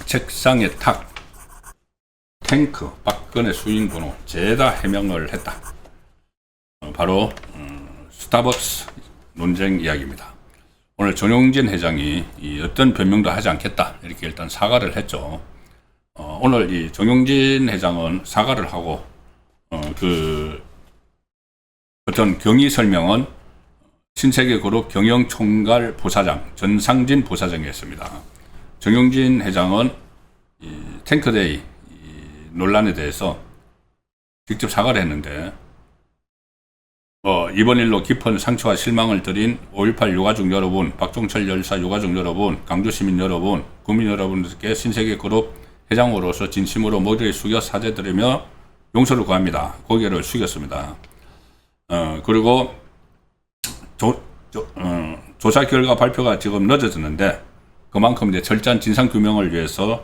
책상에 탁 탱크 박근혜 수인 번호 죄다 해명을 했다. 바로 스타벅스 논쟁 이야기입니다. 오늘 정용진 회장이 어떤 변명도 하지 않겠다 이렇게 일단 사과를 했죠. 오늘 이 정용진 회장은 사과를 하고 어떤 경위 설명은 신세계그룹 경영총괄 부사장 전상진 부사장이 했습니다. 정용진 회장은 이 탱크데이 논란에 대해서 직접 사과를 했는데 이번 일로 깊은 상처와 실망을 드린 5.18 유가족 여러분, 박종철 열사 유가족 여러분, 강주시민 여러분, 국민 여러분들께 신세계그룹 회장으로서 진심으로 머리를 숙여 사죄드리며 용서를 구합니다. 고개를 숙였습니다. 그리고 조사 결과 발표가 지금 늦어졌는데 그만큼 이제 철저한 진상 규명을 위해서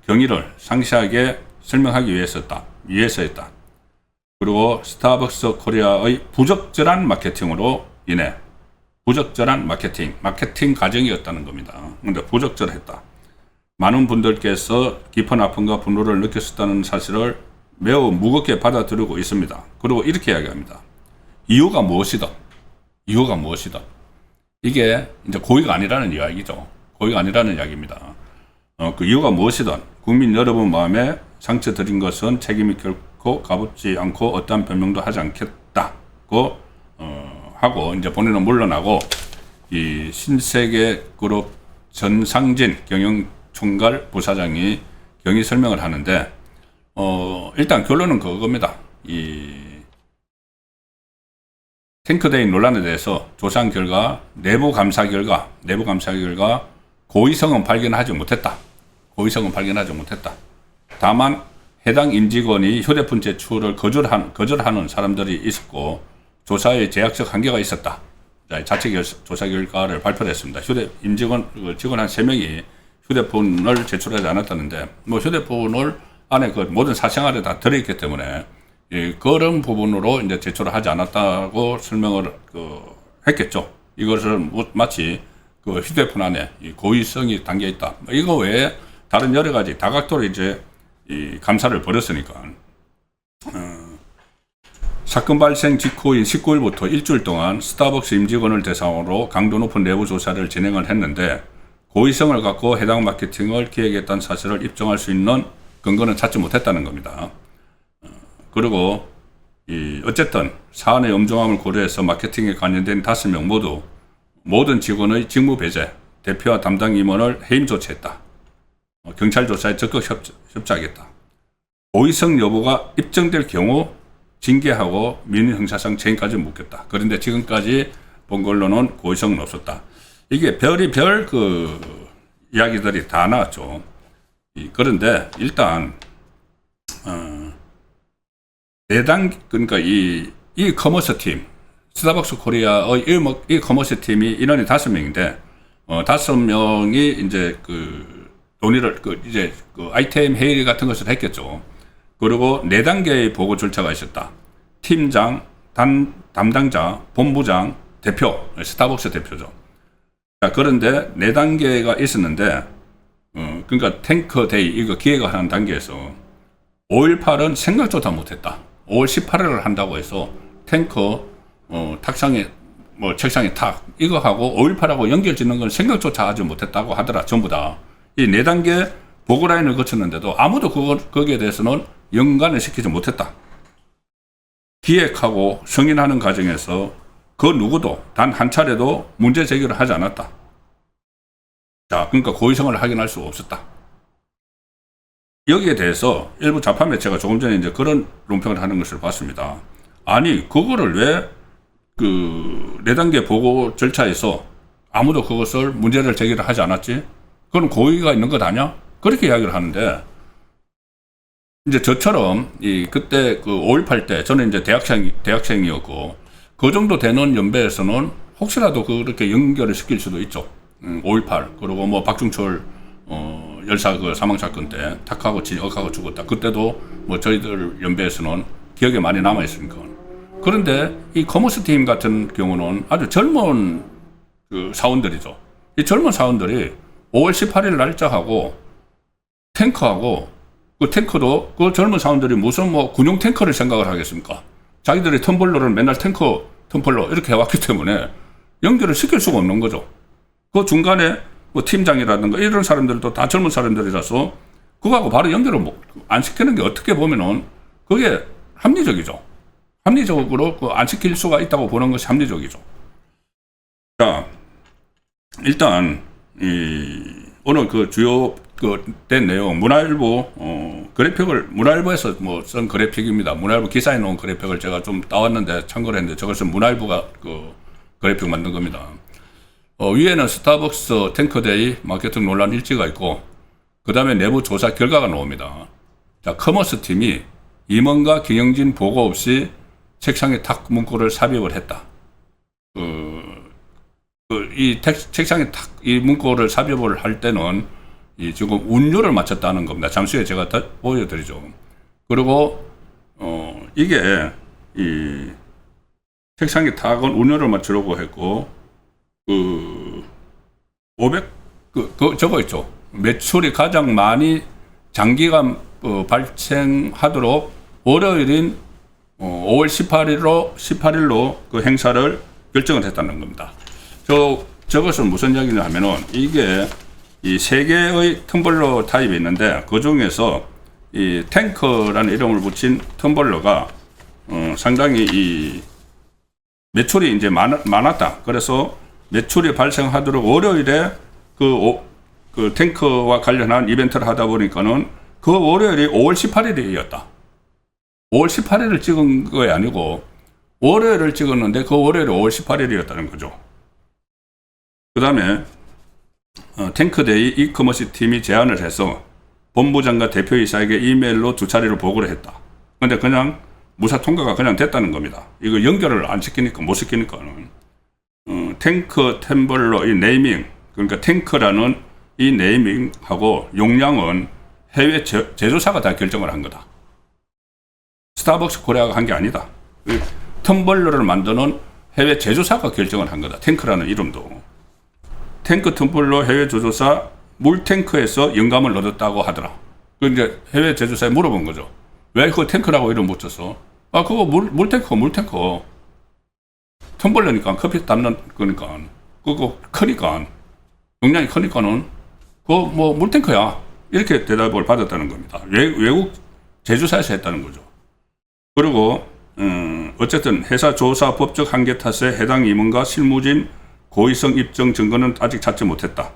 경위를 상세하게 설명하기 위해서였다. 그리고 스타벅스 코리아의 부적절한 마케팅으로 인해 부적절한 마케팅 과정이었다는 겁니다. 근데 부적절했다. 많은 분들께서 깊은 아픔과 분노를 느꼈었다는 사실을 매우 무겁게 받아들이고 있습니다. 그리고 이렇게 이야기합니다. 이유가 무엇이든 이게 이제 고의가 아니라는 이야기죠. 고의가 아니라는 이야기입니다. 그 이유가 무엇이든 국민 여러분 마음에 상처 드린 것은 책임이 결코 가볍지 않고 어떠한 변명도 하지 않겠다고 하고 이제 본인은 물러나고 이 신세계그룹 전상진 경영총괄 부사장이 경위 설명을 하는데 일단 결론은 그겁니다. 이 탱크데이 논란에 대해서 조사한 결과 내부 감사 결과 고의성은 발견하지 못했다. 다만 해당 임직원이 휴대폰 제출을 거절하는 사람들이 있었고 조사에 제약적 한계가 있었다. 자체 조사 결과를 발표를 했습니다. 직원 한 3명이 휴대폰을 제출하지 않았다는데 휴대폰을 안에 그 모든 사생활에 다 들어있기 때문에 그런 부분으로 이제 제출을 하지 않았다고 설명을 했겠죠. 이것을 마치 그 휴대폰 안에 고의성이 담겨 있다. 이거 외에 다른 여러 가지 다각도로 이제 이 감사를 벌였으니까 사건 발생 직후인 19일부터 일주일 동안 스타벅스 임직원을 대상으로 강도 높은 내부 조사를 진행을 했는데 고의성을 갖고 해당 마케팅을 기획했다는 사실을 입증할 수 있는 근거는 찾지 못했다는 겁니다. 그리고 어쨌든 사안의 엄중함을 고려해서 마케팅에 관련된 5명 모두 모든 직원의 직무 배제, 대표와 담당 임원을 해임 조치했다. 경찰 조사에 적극 협조하겠다. 고의성 여부가 입증될 경우 징계하고 민事형사상 책임까지 묻겠다. 그런데 지금까지 본 걸로는 고의성은 없었다. 이게 별의별 이야기들이 다 나왔죠. 그런데 일단 그러니까 이 커머스 팀, 스타벅스 코리아의 이 커머스 팀이 인원이 5명인데 5명이 이제 논의를 아이템 회의 같은 것을 했겠죠. 그리고 4단계의 보고 절차가 있었다. 팀장, 담당자, 본부장, 대표, 스타벅스 대표죠. 자, 그런데 4단계가 있었는데 그러니까 탱크데이 이거 기획을 하는 단계에서 5.18은 생각조차 못했다. 5월 18일을 한다고 해서 탱크 탁상에 책상에 탁 이거 하고 5.18하고 연결 짓는 건 생각조차 하지 못했다고 하더라. 전부 다. 이 4단계 보고라인을 거쳤는데도 아무도 거기에 대해서는 연관을 시키지 못했다. 기획하고 승인하는 과정에서 그 누구도 단 한 차례도 문제 제기를 하지 않았다. 자, 그러니까 고의성을 확인할 수 없었다. 여기에 대해서 일부 좌파 매체가 조금 전에 이제 그런 논평을 하는 것을 봤습니다. 아니, 그거를 왜 4단계 보고 절차에서 아무도 그것을 문제를 제기를 하지 않았지? 그건 고의가 있는 것 아니야? 그렇게 이야기를 하는데, 이제 저처럼, 그때 5.18 때, 저는 이제 대학생이었고, 그 정도 되는 연배에서는 혹시라도 그렇게 연결을 시킬 수도 있죠. 5.18, 그리고 박중철, 열사 사망사건 때, 탁하고 억하고 죽었다. 그때도 저희들 연배에서는 기억에 많이 남아있으니까. 그런데 이 커머스 팀 같은 경우는 아주 젊은 그 사원들이죠. 이 젊은 사원들이 5월 18일 날짜하고 탱커하고 그 탱커도 그 젊은 사원들이 무슨 뭐 군용 탱커를 생각을 하겠습니까? 자기들이 텀블러를 맨날 텀블러 이렇게 해왔기 때문에 연결을 시킬 수가 없는 거죠. 그 중간에 뭐 팀장이라든가 이런 사람들도 다 젊은 사람들이라서 그거하고 바로 연결을 안 시키는 게 어떻게 보면은 그게 합리적이죠. 합리적으로 안 시킬 수가 있다고 보는 것이 합리적이죠. 자, 일단 오늘 그 주요 된 내용 문화일보 문화일보에서 뭐 쓴 그래픽입니다. 문화일보 기사에 놓은 그래픽을 제가 좀 따왔는데 참고를 했는데 저것은 문화일보가 그 그래픽 만든 겁니다. 위에는 스타벅스 탱커데이 마케팅 논란 일지가 있고 그 다음에 내부 조사 결과가 나옵니다. 자, 커머스 팀이 임원과 경영진 보고 없이 책상에 탁 문구를 삽입을 했다. 이 책상에 탁 이 문구를 삽입을 할 때는 지금 운율을 맞췄다는 겁니다. 잠시 후에 제가 다 보여드리죠. 그리고 이게 이 책상에 탁은 운율을 맞추려고 했고 500 저거 있죠. 매출이 가장 많이 장기간 발생하도록 월요일인 5월 18일로 그 행사를 결정을 했다는 겁니다. 저것은 무슨 이야기냐 하면은 이게 이 세 개의 텀블러 타입이 있는데 그 중에서 이 탱커라는 이름을 붙인 텀블러가 상당히 이 매출이 이제 많았다. 그래서 매출이 발생하도록 월요일에 그 탱커와 관련한 이벤트를 하다 보니까는 그 월요일이 5월 18일이었다. 5월 18일을 찍은 거 아니고 월요일을 찍었는데 그 월요일이 5월 18일이었다는 거죠. 그 다음에 탱크데이 이커머스 팀이 제안을 해서 본부장과 대표이사에게 이메일로 2차례로 보고를 했다. 근데 그냥 무사 통과가 그냥 됐다는 겁니다. 이거 연결을 안 시키니까 못 시키니까는 탱크 템블러 이 네이밍 그러니까 탱크라는 이 네이밍하고 용량은 해외 제조사가 다 결정을 한 거다. 스타벅스 코리아가 한 게 아니다. 텀블러를 만드는 해외 제조사가 결정을 한 거다. 탱크라는 이름도. 탱크 텀블러 해외 제조사 물탱크에서 영감을 얻었다고 하더라. 그런데 해외 제조사에 물어본 거죠. 왜 그 탱크라고 이름 붙였어? 아, 그거 물탱커. 텀블러니까 커피 담는 거니까. 그거 크니까. 용량이 크니까는 그거 뭐 물탱커야. 이렇게 대답을 받았다는 겁니다. 외국 제조사에서 했다는 거죠. 그리고 어쨌든 회사 조사 법적 한계 탓에 해당 임원과 실무진 고의성 입증 증거는 아직 찾지 못했다.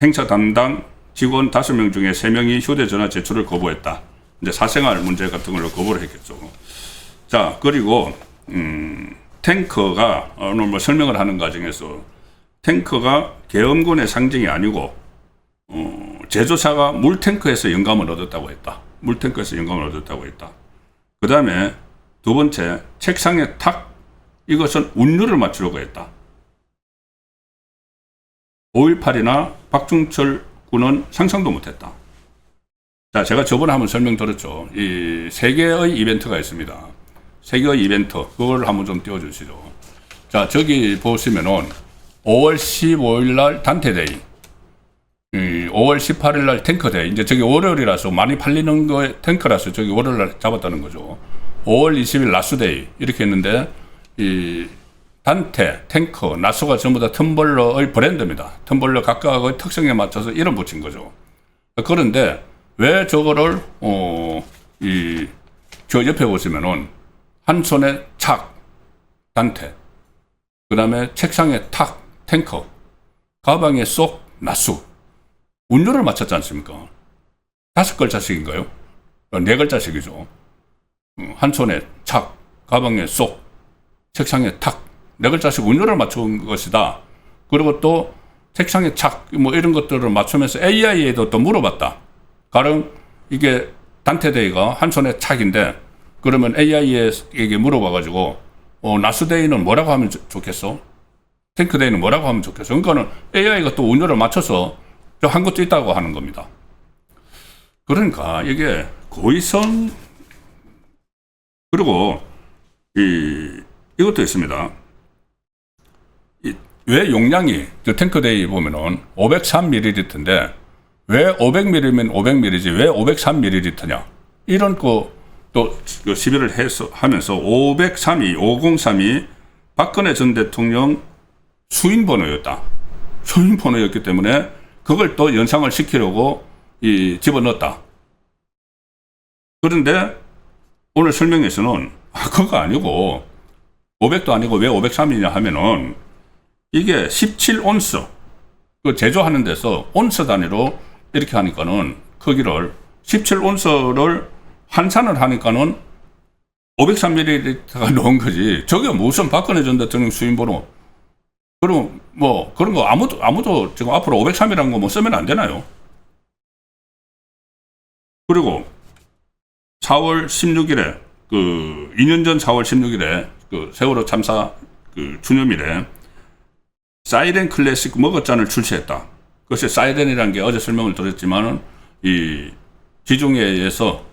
행사 담당 직원 5명 중에 3명이 휴대전화 제출을 거부했다. 이제 사생활 문제 같은 걸로 거부를 했겠죠. 자, 그리고 탱커가 오늘 뭐 설명을 하는 과정에서 탱커가 계엄군의 상징이 아니고 제조사가 물탱크에서 영감을 얻었다고 했다. 물탱크에서 영감을 얻었다고 했다. 그 다음에 두 번째, 책상에 탁 이것은 운율을 맞추려고 했다. 5.18이나 박중철 군은 상상도 못했다. 자, 제가 저번에 한번 설명드렸죠. 이 세 개의 이벤트가 있습니다. 세 개의 이벤트, 그걸 한번 좀 띄워주시죠. 자, 저기 보시면은 5월 15일 날 단테데이, 5월 18일 날 탱커데이. 이제 저기 월요일이라서 많이 팔리는 거에 탱커라서 저기 월요일 날 잡았다는 거죠. 5월 20일 나수데이 이렇게 했는데 이 단테, 탱커, 나수가 전부 다 텀블러의 브랜드입니다. 텀블러 각각의 특성에 맞춰서 이름 붙인 거죠. 그런데 왜 저거를 저 옆에 보시면은 한 손에 착 단테, 그 다음에 책상에 탁 탱커, 가방에 쏙 나수, 운율을 맞췄지 않습니까? 5글자씩인가요? 4글자씩이죠. 한 손에 착, 가방에 쏙, 책상에 탁, 4글자씩 운율을 맞춘 것이다. 그리고 또 책상에 착, 뭐 이런 것들을 맞추면서 AI에도 또 물어봤다. 가령 이게 단테데이가 한 손에 착인데 그러면 AI에게 물어봐가지고 나수데이는 뭐라고 하면 좋겠어? 탱크데이는 뭐라고 하면 좋겠어? 그러니까는 AI가 또 운율을 맞춰서 한 것도 있다고 하는 겁니다. 그러니까 이게 고의성 그리고 이것도 있습니다. 왜 용량이 저 탱크데이 보면은 503ml인데 왜 500ml면 500ml지 왜 503ml냐 이런 또 시비를 하면서 503이 박근혜 전 대통령 수인 번호였다. 수인 번호였기 때문에 그걸 또 연상을 시키려고 집어넣었다. 그런데 오늘 설명에서는 그거 아니고 500도 아니고 왜 503이냐 하면은 이게 17온스 그 제조하는 데서 온스 단위로 이렇게 하니까는 크기를 17온스를 환산을 하니까는 503ml가 넣은 거지. 저게 무슨 박근혜 전 대통령 수인번호. 그럼 뭐 그런 거 아무도 지금 앞으로 503이라는 거 뭐 쓰면 안 되나요? 그리고 4월 16일에 2년 전 4월 16일에 세월호 참사 주념일에 사이렌 클래식 머그잔을 출시했다. 그것이 사이렌이라는 게 어제 설명을 드렸지만은 이 지중해에서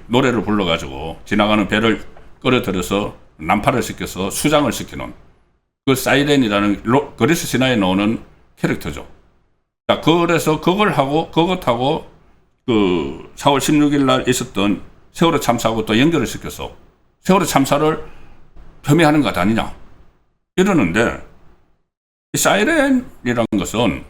노래를 불러가지고 지나가는 배를 끌어들여서 난파를 시켜서 수장을 시키는 그 사이렌이라는 그리스 신화에 나오는 캐릭터죠. 자, 그래서 그것하고 4월 16일 날 있었던 세월호 참사하고 또 연결을 시켜서 세월호 참사를 폄훼하는 것 아니냐 이러는데 이 사이렌이라는 것은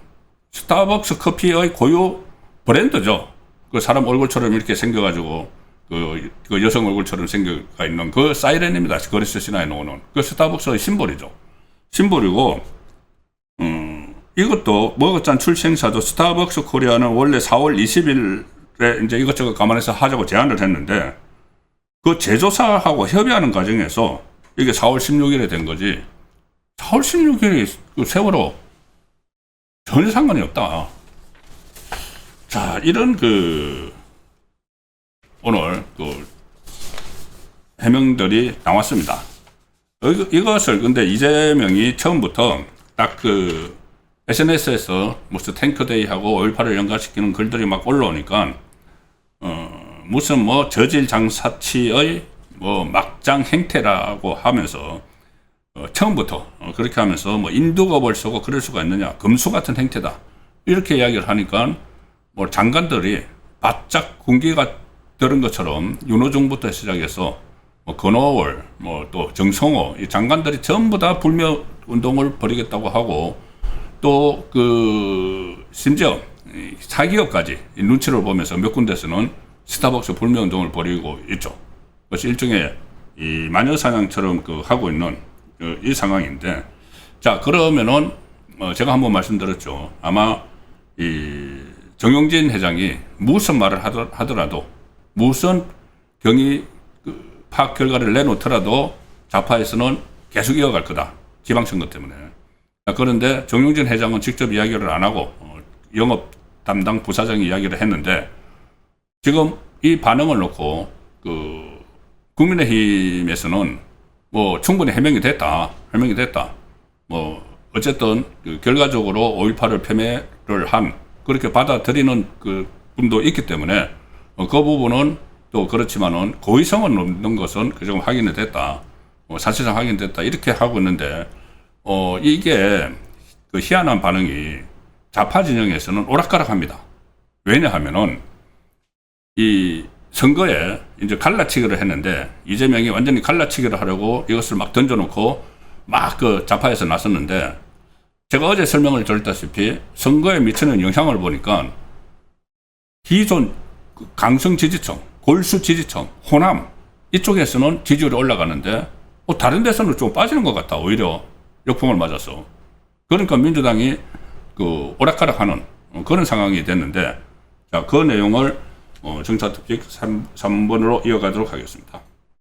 스타벅스 커피의 고유 브랜드죠. 그 사람 얼굴처럼 이렇게 생겨가지고 그 여성 얼굴처럼 생겨가 있는 그 사이렌입니다. 그리스 신화에 나오는 그 스타벅스의 심볼이죠. 심볼이고 이것도 머그잔 출시 행사도 스타벅스 코리아는 원래 4월 20일에 이제 이것저것 감안해서 하자고 제안을 했는데 그 제조사하고 협의하는 과정에서 이게 4월 16일에 된 거지. 4월 16일이 그 세월호 전혀 상관이 없다. 자, 이런 오늘 해명들이 나왔습니다. 이것을 근데 이재명이 처음부터 딱 SNS에서 무슨 탱크데이하고 5.18을 연관시키는 글들이 막 올라오니까 무슨 저질 장사치의 막장 행태라고 하면서 처음부터 그렇게 하면서 인두겁을 쓰고 그럴 수가 있느냐, 금수 같은 행태다 이렇게 이야기를 하니까 장관들이 바짝 군기가 들은 것처럼 윤호중부터 시작해서 건호월 또 정성호 이 장관들이 전부 다 불매 운동을 벌이겠다고 하고 또 심지어 사기업까지 눈치를 보면서 몇 군데서는 스타벅스 불매 운동을 벌이고 있죠. 그것이 일종의 이 마녀사냥처럼 하고 있는 이 상황인데, 자, 그러면은 제가 한번 말씀드렸죠. 아마 이 정용진 회장이 무슨 말을 하더라도 무슨 경위 파악 결과를 내놓더라도 좌파에서는 계속 이어갈 거다. 지방선거 때문에. 그런데 정용진 회장은 직접 이야기를 안 하고 영업 담당 부사장이 이야기를 했는데 지금 이 반응을 놓고 국민의힘에서는 충분히 해명이 됐다. 어쨌든 결과적으로 5.18을 폄훼를 한 그렇게 받아들이는 분도 있기 때문에 그 부분은 또 그렇지만은 고의성은 없는 것은 조금 확인이 됐다. 사실상 확인됐다. 이렇게 하고 있는데 이게 희한한 반응이 좌파 진영에서는 오락가락합니다. 왜냐하면은 이 선거에 이제 갈라치기를 했는데 이재명이 완전히 갈라치기를 하려고 이것을 막 던져놓고 막 좌파에서 나섰는데 제가 어제 설명을 드렸다시피 선거에 미치는 영향을 보니까 기존 강성 지지층, 골수 지지층, 호남 이쪽에서는 지지율이 올라가는데 다른 데서는 좀 빠지는 것 같다. 오히려 역풍을 맞아서. 그러니까 민주당이 오락가락하는 그런 상황이 됐는데 자, 그 내용을 정치특집 3번으로 이어가도록 하겠습니다.